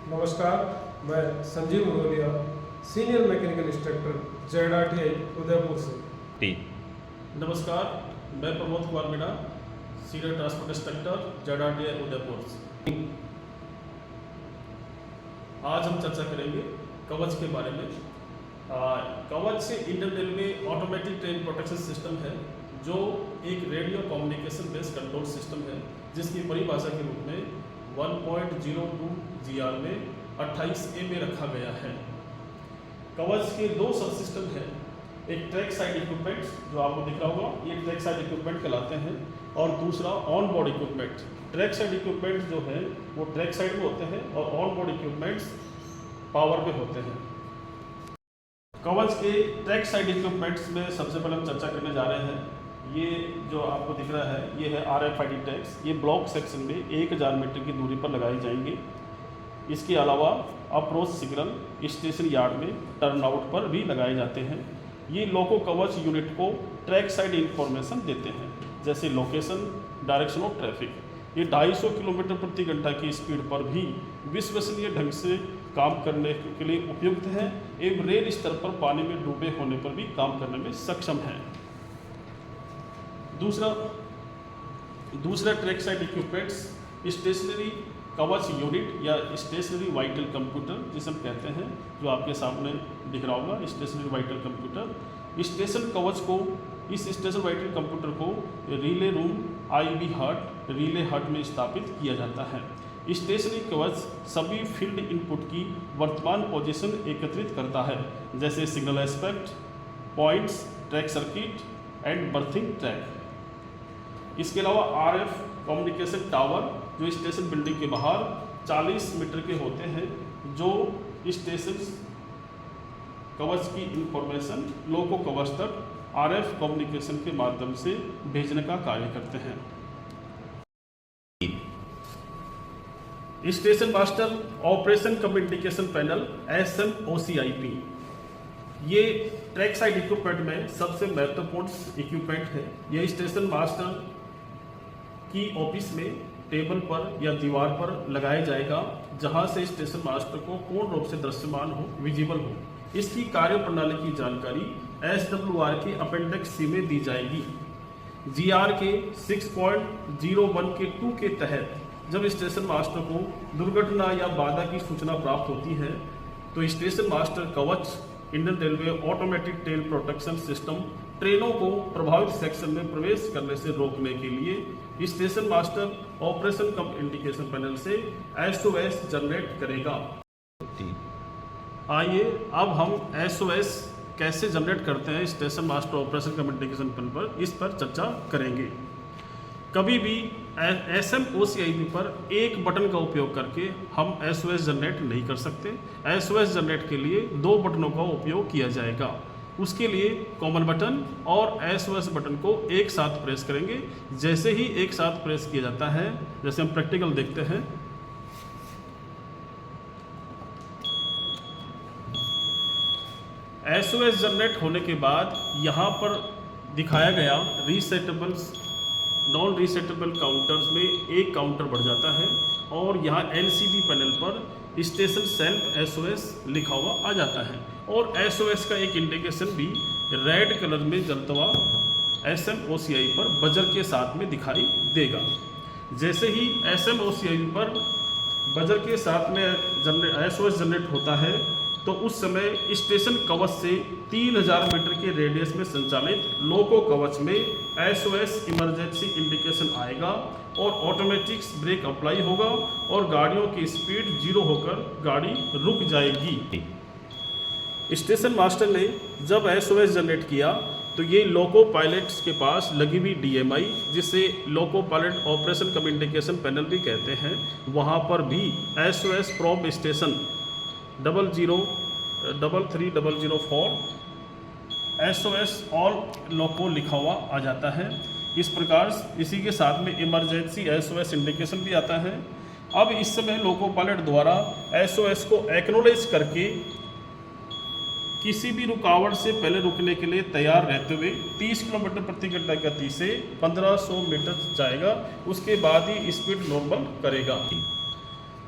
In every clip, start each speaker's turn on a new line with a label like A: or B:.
A: नमस्कार, मैं Sanjeev Muroliya, senior mechanical instructor Z Udaipur से।
B: टी
C: नमस्कार, मैं Pramod Kumar Meena, senior transport instructor Z Udaipur से। आज हम चर्चा करेंगे कवच के बारे में। कवच Indian railway automatic train protection system है, जो एक radio communication based control system है, जिसकी परिभाषा के रूप में 1.02 GR में 28A में रखा गया है। कवच के दो सब सिस्टम हैं, एक ट्रैक साइड इक्विपमेंट जो आपको दिख रहा होगा, ये ट्रैक साइड इक्विपमेंट कहलाते हैं, और दूसरा on board equipment. Track side equipment जो है वो ट्रैक साइड में होते हैं और ऑन बोर्ड इक्विपमेंट्स पावर में होते हैं। कवच के ट्रैक साइड इक्विपमेंट्स में सबसे पहले हम चर्चा करने जा रहे हैं। ये जो आपको दिख रहा है ये है RFID टैग्स। ये ब्लॉक सेक्शन में 1000 मीटर की दूरी पर लगाए जाएंगे। इसके अलावा अप्रोच सिग्नल स्टेशन यार्ड में टर्नआउट पर भी लगाए जाते हैं। ये लोको कवच यूनिट को ट्रैक साइड इंफॉर्मेशन देते हैं, जैसे लोकेशन, डायरेक्शन ऑफ ट्रैफिक। ये 250 किलोमीटर प्रति घंटा की स्पीड पर भी विश्वसनीय ढंग से काम करने के लिए उपयुक्त है एवं रेल स्तर पर पानी में डूबे होने पर भी काम करने में सक्षम है। दूसरा ट्रैक साइड इक्विपमेंट्स स्टेशनरी कवच यूनिट या स्टेशनरी वाइटल कंप्यूटर जिसे हम कहते हैं, जो आपके सामने दिख रहा होगा, स्टेशनरी वाइटल कंप्यूटर। स्टेशन कवच को, इस स्टेशन वाइटल कंप्यूटर को रिले रूम IB हट, रिले हट में स्थापित किया जाता है। स्टेशनरी कवच सभी फील्ड इनपुट की वर्तमान पोजीशन एकत्रित करता है, जैसे signal aspect, points, track circuit and berthing track. इसके अलावा RF कम्युनिकेशन टावर जो स्टेशन बिल्डिंग के बाहर 40 मीटर के होते हैं, जो स्टेशन कवच की इंफॉर्मेशन लोको कवच तक RF कम्युनिकेशन के माध्यम से भेजने का कार्य करते हैं। Station master operation communication panel SMOCIP, ये ट्रैक साइड इक्विपमेंट में सबसे महत्वपूर्ण इक्विपमेंट है। यह स्टेशन मास्टर की ऑफिस में टेबल पर या दीवार पर लगाया जाएगा, जहां से स्टेशन मास्टर को पूर्ण रूप से दृश्यमान हो, विजिबल हो। इसकी कार्य प्रणाली की जानकारी SWR के अपेंडिक्स C में दी जाएगी। GR के 6.01 के 2 के तहत जब स्टेशन मास्टर को दुर्घटना या बाधा की सूचना प्राप्त होती है, तो स्टेशन मास्टर कवच Indian railway automatic train protection system ट्रेनों को प्रभावित सेक्शन में प्रवेश करने से रोकने के लिए स्टेशन मास्टर ऑपरेशन कम इंडिकेशन पैनल से SOS जनरेट करेगा। आइए अब हम SOS कैसे जनरेट करते हैं स्टेशन मास्टर ऑपरेशन कम इंडिकेशन पैनल पर, इस पर चर्चा करेंगे। कभी भी SMOCIP पर एक बटन का उपयोग करके हम SOS जनरेट नहीं कर सकते। SOS जनरेट के लिए 2 बटनों का उपयोग किया जाएगा। उसके लिए कॉमन बटन और SOS बटन को एक साथ प्रेस करेंगे। जैसे ही एक साथ प्रेस किया जाता है, जैसे हम प्रैक्टिकल देखते हैं, SOS जनरेट होने के बाद यहाँ पर दिखाया गया रीसेटेबल्स नॉन रीसेटेबल काउंटर्स में एक काउंटर बढ़ जाता है, और यहाँ LCD पैनल पर स्टेशन सेल्फ SOS लिखा हुआ आ जाता है, और SOS का एक इंडिकेशन भी रेड कलर में जलता हुआ SMOCIP पर बजर के साथ में दिखाई देगा। जैसे ही SMOCIP पर बजर के साथ में SOS जनरेट होता है, तो उस समय स्टेशन कवच से 3000 मीटर के रेडियस में संचालित लोको कवच में SOS इमरजेंसी इंडिकेशन आएगा और ऑटोमेटिक ब्रेक अप्लाई होगा और गाड़ियों की स्पीड 0 होकर गाड़ी रुक जाएगी। स्टेशन मास्टर ने जब SOS जनरेट किया, तो ये लोको पायलट्स के पास लगी हुई DMI, जिसे loco pilot operation communication panel भी कहते हैं, वहाँ पर भी SOS from station 0033004 SOS all loco लिखा हुआ आ जाता है। इस प्रकार इसी के साथ में इमरजेंसी SOS इंडिकेशन भी आता है। अब इस समय लोको पायलट द्वारा SOS को एक्नॉलेज करके किसी भी रुकावट से पहले रुकने के लिए तैयार रहते हुए 30 किलोमीटर प्रति घंटा की गति से 1500 मीटर जाएगा। उसके बाद ही स्पीड नॉर्मल करेगा।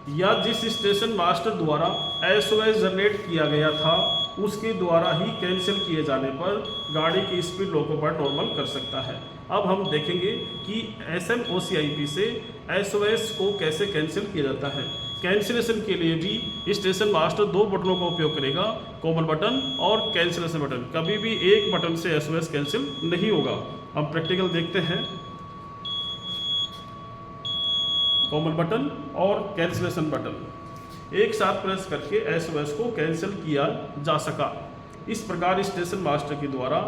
C: या जिस स्टेशन मास्टर द्वारा एसओएस जनरेट किया गया था उसके द्वारा ही कैंसिल किए जाने पर गाड़ी की स्पीड लोको पायलट नॉर्मल कर सकता है। अब हम देखेंगे कि SMOCIP से एसओएस को कैसे कैंसिल किया जाता है। कैंसिलेशन के लिए भी स्टेशन मास्टर दो बटनों का उपयोग करेगा, कॉमन बटन और कैंसिलेशन बटन। कभी भी एक बटन से एसओएस कैंसिल नहीं होगा। हम प्रैक्टिकल देखते हैं। कॉमन बटन और कैंसिलेशन बटन एक साथ प्रेस करके एसओएस को कैंसिल किया जा सका। इस प्रकार स्टेशन मास्टर के द्वारा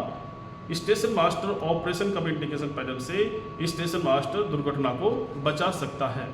C: स्टेशन मास्टर ऑपरेशन कम इंडिकेशन पैनल से स्टेशन मास्टर दुर्घटना को बचा सकता है।